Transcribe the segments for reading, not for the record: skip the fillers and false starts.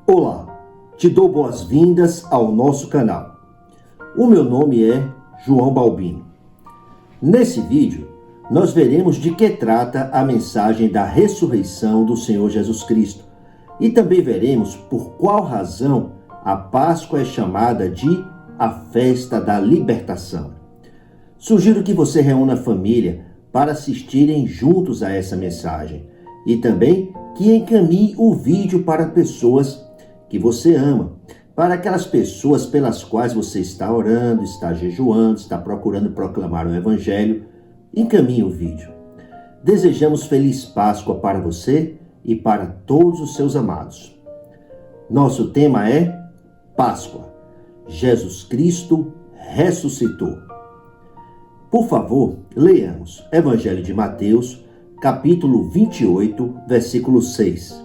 Olá, te dou boas-vindas ao nosso canal. O meu nome é João Balbino. Nesse vídeo, nós veremos de que trata a mensagem da ressurreição do Senhor Jesus Cristo e também veremos por qual razão a Páscoa é chamada de a festa da libertação. Sugiro que você reúna a família para assistirem juntos a essa mensagem e também que encaminhe o vídeo para pessoas que você ama, para aquelas pessoas pelas quais você está orando, está jejuando, está procurando proclamar o Evangelho. Encaminhe o vídeo. Desejamos feliz Páscoa para você e para todos os seus amados. Nosso tema é Páscoa. Jesus Cristo ressuscitou. Por favor, leiamos Evangelho de Mateus, capítulo 28, versículo 6.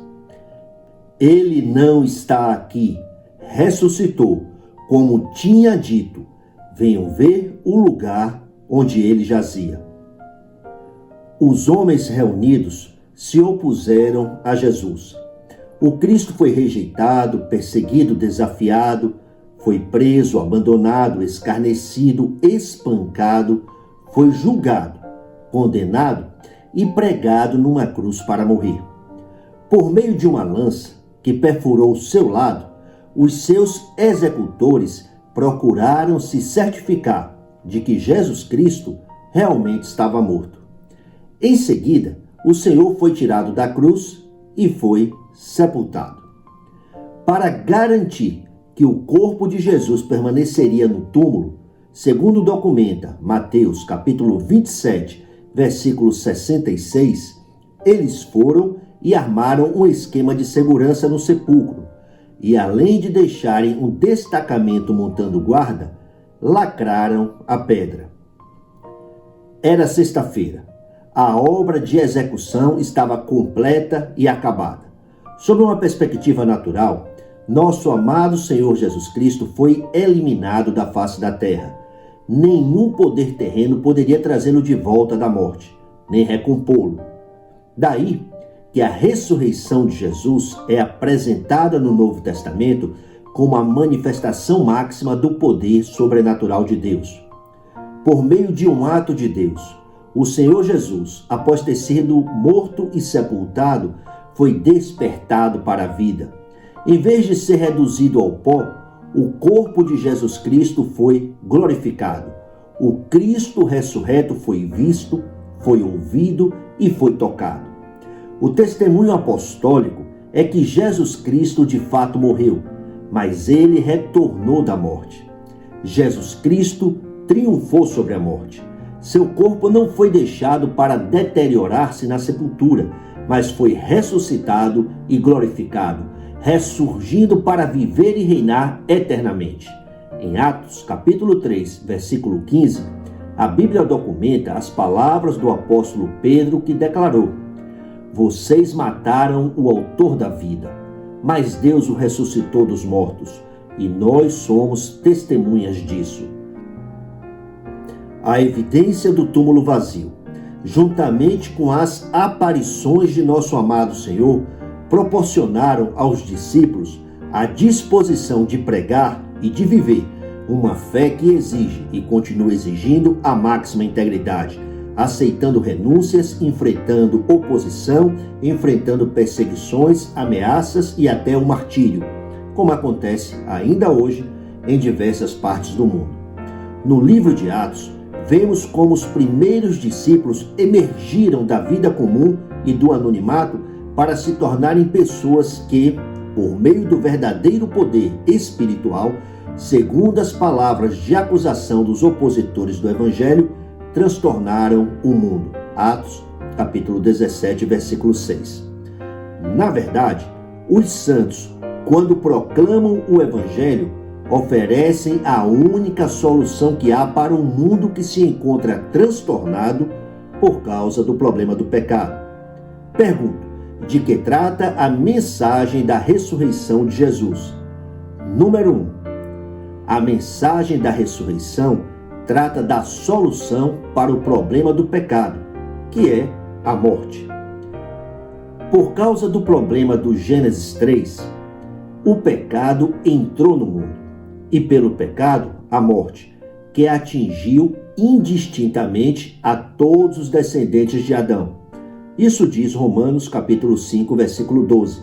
Ele não está aqui, ressuscitou, como tinha dito. Venham ver o lugar onde ele jazia. Os homens reunidos se opuseram a Jesus. O Cristo foi rejeitado, perseguido, desafiado, foi preso, abandonado, escarnecido, espancado, foi julgado, condenado e pregado numa cruz para morrer. Por meio de uma lança que perfurou o seu lado, os seus executores procuraram se certificar de que Jesus Cristo realmente estava morto. Em seguida, o Senhor foi tirado da cruz e foi sepultado. Para garantir que o corpo de Jesus permaneceria no túmulo, segundo documenta Mateus capítulo 27, versículo 66, eles foram e armaram um esquema de segurança no sepulcro, e além de deixarem um destacamento montando guarda, lacraram a pedra. Era sexta-feira. A obra de execução estava completa e acabada. Sob uma perspectiva natural, nosso amado Senhor Jesus Cristo foi eliminado da face da terra. Nenhum poder terreno poderia trazê-lo de volta da morte, nem recompô-lo. Daí que a ressurreição de Jesus é apresentada no Novo Testamento como a manifestação máxima do poder sobrenatural de Deus. Por meio de um ato de Deus, o Senhor Jesus, após ter sido morto e sepultado, foi despertado para a vida. Em vez de ser reduzido ao pó, o corpo de Jesus Cristo foi glorificado. O Cristo ressurreto foi visto, foi ouvido e foi tocado. O testemunho apostólico é que Jesus Cristo de fato morreu, mas ele retornou da morte. Jesus Cristo triunfou sobre a morte. Seu corpo não foi deixado para deteriorar-se na sepultura, mas foi ressuscitado e glorificado, ressurgindo para viver e reinar eternamente. Em Atos, capítulo 3, versículo 15, a Bíblia documenta as palavras do apóstolo Pedro que declarou: vocês mataram o autor da vida, mas Deus o ressuscitou dos mortos, e nós somos testemunhas disso. A evidência do túmulo vazio, juntamente com as aparições de nosso amado Senhor, proporcionaram aos discípulos a disposição de pregar e de viver uma fé que exige e continua exigindo a máxima integridade, aceitando renúncias, enfrentando oposição, enfrentando perseguições, ameaças e até o martírio, como acontece ainda hoje em diversas partes do mundo. No livro de Atos, vemos como os primeiros discípulos emergiram da vida comum e do anonimato para se tornarem pessoas que, por meio do verdadeiro poder espiritual, segundo as palavras de acusação dos opositores do Evangelho, transtornaram o mundo. Atos, capítulo 17, versículo 6. Na verdade, os santos, quando proclamam o Evangelho, oferecem a única solução que há para um mundo que se encontra transtornado por causa do problema do pecado. Pergunto, de que trata a mensagem da ressurreição de Jesus? Número 1. A mensagem da ressurreição trata da solução para o problema do pecado, que é a morte. Por causa do problema do Gênesis 3, o pecado entrou no mundo, e pelo pecado, a morte, que atingiu indistintamente a todos os descendentes de Adão. Isso diz Romanos capítulo 5, versículo 12.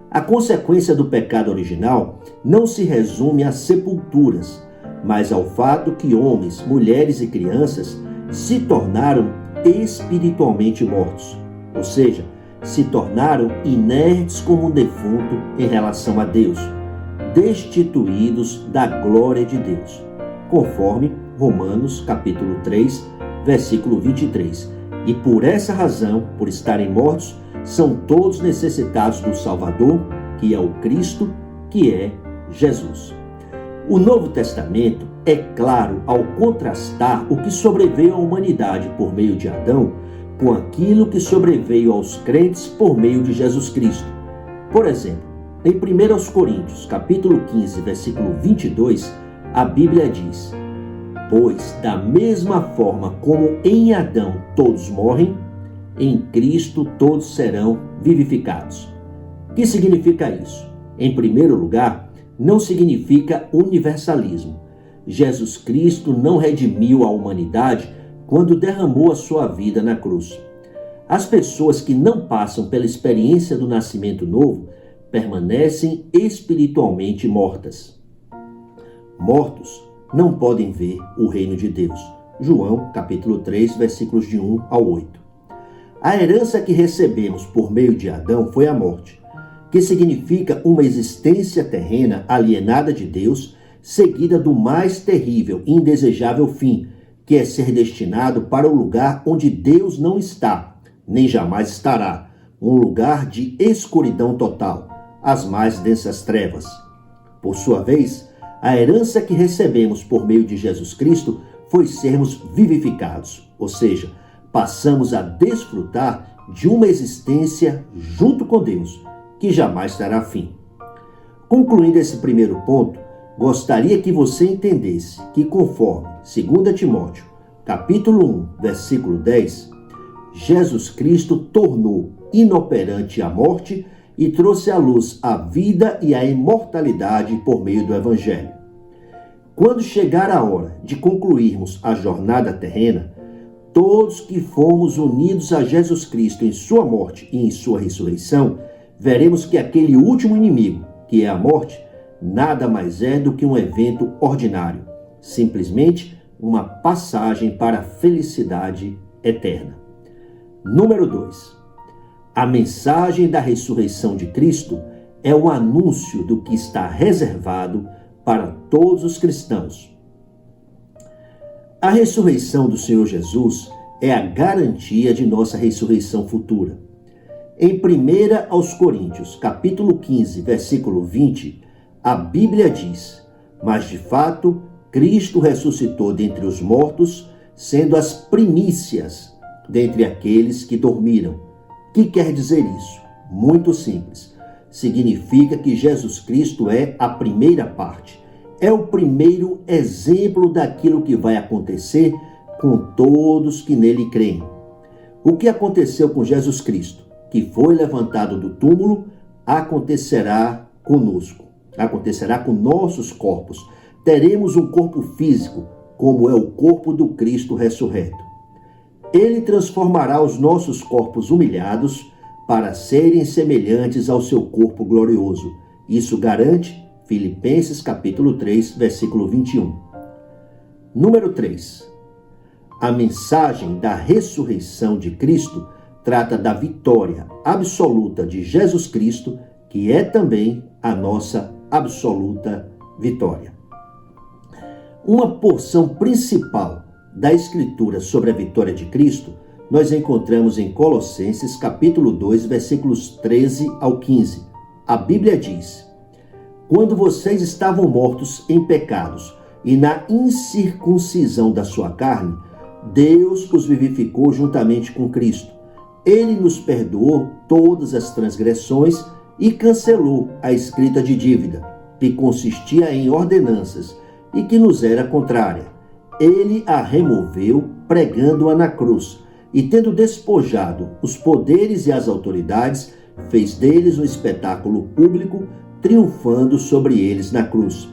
A consequência do pecado original não se resume às sepulturas, mas ao fato que homens, mulheres e crianças se tornaram espiritualmente mortos, ou seja, se tornaram inertes como um defunto em relação a Deus, destituídos da glória de Deus, conforme Romanos capítulo 3, versículo 23. E por essa razão, por estarem mortos, são todos necessitados do Salvador, que é o Cristo, que é Jesus. O Novo Testamento é claro ao contrastar o que sobreveio à humanidade por meio de Adão com aquilo que sobreveio aos crentes por meio de Jesus Cristo. Por exemplo, em 1 Coríntios, capítulo 15, versículo 22, a Bíblia diz: pois da mesma forma como em Adão todos morrem, em Cristo todos serão vivificados. O que significa isso? Em primeiro lugar, não significa universalismo. Jesus Cristo não redimiu a humanidade quando derramou a sua vida na cruz. As pessoas que não passam pela experiência do nascimento novo permanecem espiritualmente mortas. Mortos não podem ver o reino de Deus. João, capítulo 3, versículos de 1 ao 8. A herança que recebemos por meio de Adão foi a morte, que significa uma existência terrena alienada de Deus, seguida do mais terrível e indesejável fim, que é ser destinado para o lugar onde Deus não está, nem jamais estará, um lugar de escuridão total, as mais densas trevas. Por sua vez, a herança que recebemos por meio de Jesus Cristo foi sermos vivificados, ou seja, passamos a desfrutar de uma existência junto com Deus, que jamais terá fim. Concluindo esse primeiro ponto, gostaria que você entendesse que, conforme 2 Timóteo, capítulo 1, versículo 10, Jesus Cristo tornou inoperante a morte e trouxe à luz a vida e a imortalidade por meio do Evangelho. Quando chegar a hora de concluirmos a jornada terrena, todos que fomos unidos a Jesus Cristo em sua morte e em sua ressurreição, veremos que aquele último inimigo, que é a morte, nada mais é do que um evento ordinário, simplesmente uma passagem para a felicidade eterna. Número 2. A mensagem da ressurreição de Cristo é o anúncio do que está reservado para todos os cristãos. A ressurreição do Senhor Jesus é a garantia de nossa ressurreição futura. Em 1 aos Coríntios, capítulo 15, versículo 20, a Bíblia diz: mas de fato, Cristo ressuscitou dentre os mortos, sendo as primícias dentre aqueles que dormiram. O que quer dizer isso? Muito simples. Significa que Jesus Cristo é a primeira parte. É o primeiro exemplo daquilo que vai acontecer com todos que nele creem. O que aconteceu com Jesus Cristo, que foi levantado do túmulo, acontecerá conosco. Acontecerá com nossos corpos. Teremos um corpo físico, como é o corpo do Cristo ressurreto. Ele transformará os nossos corpos humilhados para serem semelhantes ao seu corpo glorioso. Isso garante Filipenses capítulo 3, versículo 21. Número 3. A mensagem da ressurreição de Cristo trata da vitória absoluta de Jesus Cristo, que é também a nossa absoluta vitória. Uma porção principal da Escritura sobre a vitória de Cristo, nós encontramos em Colossenses capítulo 2, versículos 13 ao 15. A Bíblia diz: quando vocês estavam mortos em pecados e na incircuncisão da sua carne, Deus os vivificou juntamente com Cristo. Ele nos perdoou todas as transgressões e cancelou a escrita de dívida, que consistia em ordenanças e que nos era contrária. Ele a removeu, pregando-a na cruz, e, tendo despojado os poderes e as autoridades, fez deles um espetáculo público, triunfando sobre eles na cruz.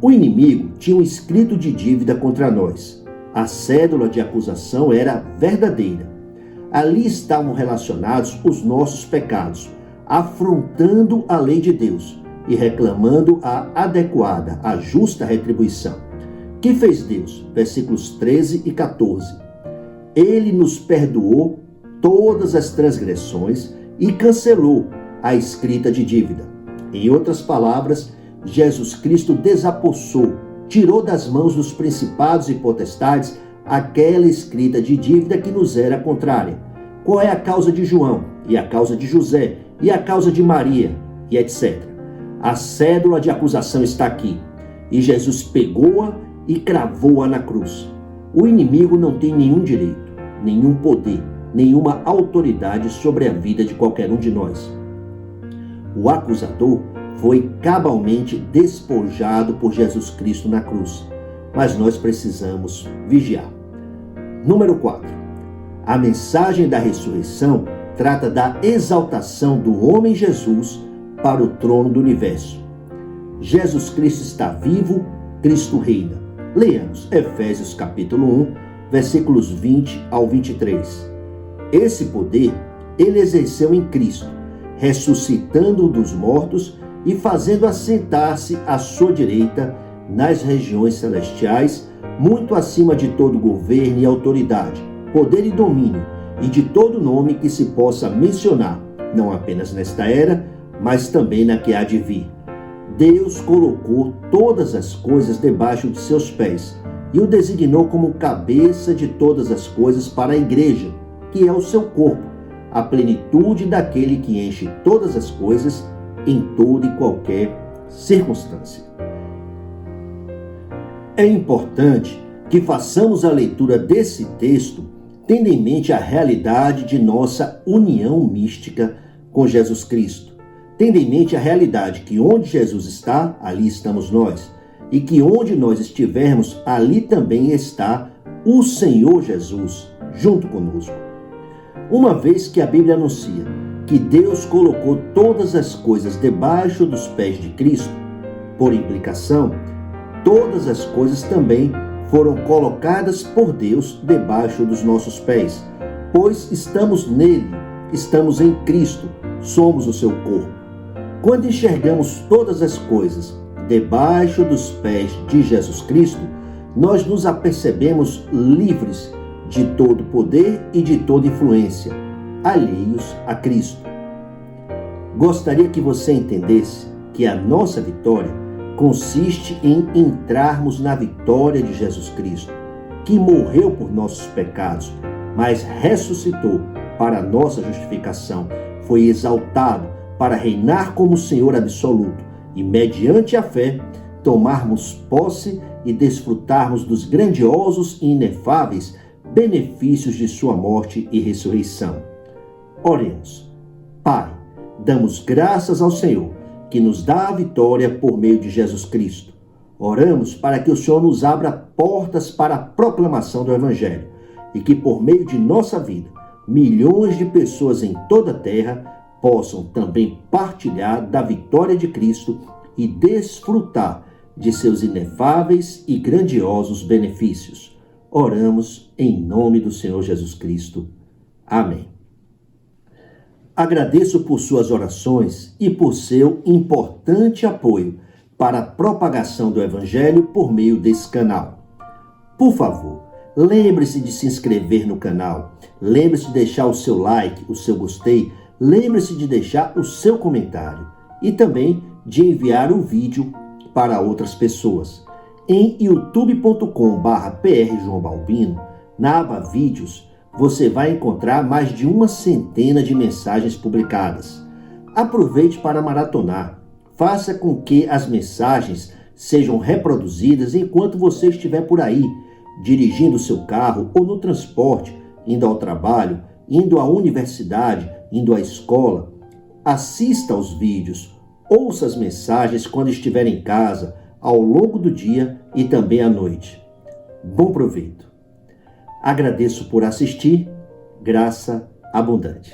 O inimigo tinha um escrito de dívida contra nós. A cédula de acusação era verdadeira. Ali estavam relacionados os nossos pecados, afrontando a lei de Deus e reclamando a adequada, a justa retribuição. Que fez Deus? Versículos 13 e 14. Ele nos perdoou todas as transgressões e cancelou a escrita de dívida. Em outras palavras, Jesus Cristo desapossou, tirou das mãos dos principados e potestades aquela escrita de dívida que nos era contrária. Qual é a causa de João, e a causa de José, e a causa de Maria, e etc. A cédula de acusação está aqui, e Jesus pegou-a e cravou-a na cruz. O inimigo não tem nenhum direito, nenhum poder, nenhuma autoridade sobre a vida de qualquer um de nós. O acusador foi cabalmente despojado por Jesus Cristo na cruz, mas nós precisamos vigiar. Número 4. A mensagem da ressurreição trata da exaltação do homem Jesus para o trono do universo. Jesus Cristo está vivo, Cristo reina. Leamos Efésios capítulo 1, versículos 20 ao 23. Esse poder ele exerceu em Cristo, ressuscitando-o dos mortos e fazendo assentar-se à sua direita nas regiões celestiais, muito acima de todo governo e autoridade, poder e domínio, e de todo nome que se possa mencionar, não apenas nesta era, mas também na que há de vir. Deus colocou todas as coisas debaixo de seus pés e o designou como cabeça de todas as coisas para a igreja, que é o seu corpo, a plenitude daquele que enche todas as coisas em toda e qualquer circunstância. É importante que façamos a leitura desse texto tendo em mente a realidade de nossa união mística com Jesus Cristo, tendo em mente a realidade que onde Jesus está, ali estamos nós, e que onde nós estivermos, ali também está o Senhor Jesus junto conosco. Uma vez que a Bíblia anuncia que Deus colocou todas as coisas debaixo dos pés de Cristo, por implicação, todas as coisas também foram colocadas por Deus debaixo dos nossos pés, pois estamos nele, estamos em Cristo, somos o seu corpo. Quando enxergamos todas as coisas debaixo dos pés de Jesus Cristo, nós nos apercebemos livres de todo poder e de toda influência, alheios a Cristo. Gostaria que você entendesse que a nossa vitória consiste em entrarmos na vitória de Jesus Cristo, que morreu por nossos pecados, mas ressuscitou para nossa justificação, foi exaltado para reinar como Senhor absoluto e, mediante a fé, tomarmos posse e desfrutarmos dos grandiosos e inefáveis benefícios de sua morte e ressurreição. Oremos. Pai, damos graças ao Senhor, que nos dá a vitória por meio de Jesus Cristo. Oramos para que o Senhor nos abra portas para a proclamação do Evangelho e que, por meio de nossa vida, milhões de pessoas em toda a terra possam também partilhar da vitória de Cristo e desfrutar de seus inefáveis e grandiosos benefícios. Oramos em nome do Senhor Jesus Cristo. Amém. Agradeço por suas orações e por seu importante apoio para a propagação do Evangelho por meio desse canal. Por favor, lembre-se de se inscrever no canal, lembre-se de deixar o seu like, o seu gostei, lembre-se de deixar o seu comentário e também de enviar o vídeo para outras pessoas. Em youtube.com/prjoãobalbino, na aba Vídeos, você vai encontrar mais de 100 de mensagens publicadas. Aproveite para maratonar. Faça com que as mensagens sejam reproduzidas enquanto você estiver por aí, dirigindo o seu carro ou no transporte, indo ao trabalho, indo à universidade, indo à escola. Assista aos vídeos, ouça as mensagens quando estiver em casa, ao longo do dia e também à noite. Bom proveito! Agradeço por assistir. Graça abundante.